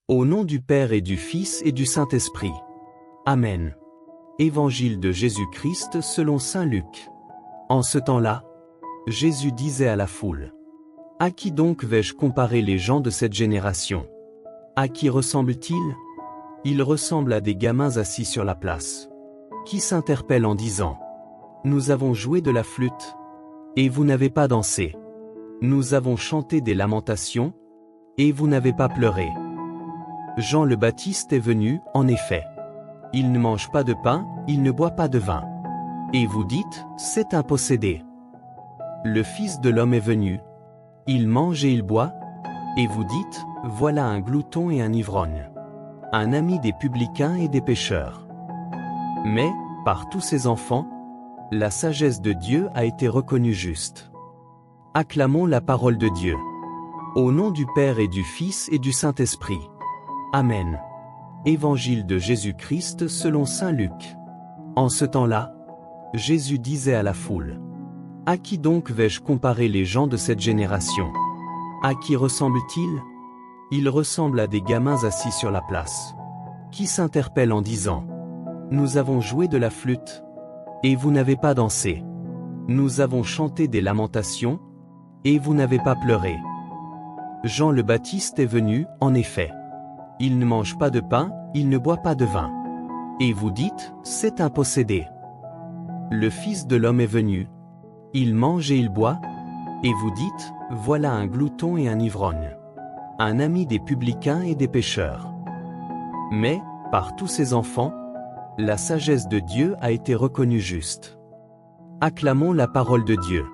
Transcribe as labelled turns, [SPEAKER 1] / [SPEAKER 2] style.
[SPEAKER 1] Au nom du Père et du Fils et du Saint-Esprit. Amen. Évangile de Jésus-Christ selon saint Luc. En ce temps-là, Jésus disait à la foule: « À qui donc vais-je comparer les gens de cette génération? À qui ressemblent-ils? Ils ressemblent à des gamins assis sur la place, qui s'interpellent en disant: « Nous avons joué de la flûte, et vous n'avez pas dansé. Nous avons chanté des lamentations, et vous n'avez pas pleuré. » Jean le Baptiste est venu, en effet. Il ne mange pas de pain, il ne boit pas de vin. Et vous dites: c'est un possédé. Le Fils de l'homme est venu. Il mange et il boit. Et vous dites: voilà un glouton et un ivrogne, un ami des publicains et des pécheurs. Mais, par tous ses enfants, la sagesse de Dieu a été reconnue juste. Acclamons la parole de Dieu. Au nom du Père et du Fils et du Saint-Esprit. Amen. Évangile de Jésus-Christ selon saint Luc. En ce temps-là, Jésus disait à la foule: « À qui donc vais-je comparer les gens de cette génération? À qui ressemblent-ils? Ils ressemblent à des gamins assis sur la place, qui s'interpellent en disant: « Nous avons joué de la flûte, et vous n'avez pas dansé. Nous avons chanté des lamentations, et vous n'avez pas pleuré. » Jean le Baptiste est venu, en effet. Il ne mange pas de pain, il ne boit pas de vin. Et vous dites: c'est un possédé. Le Fils de l'homme est venu. Il mange et il boit. Et vous dites: voilà un glouton et un ivrogne, un ami des publicains et des pécheurs. Mais, par tous ses enfants, la sagesse de Dieu a été reconnue juste. Acclamons la parole de Dieu.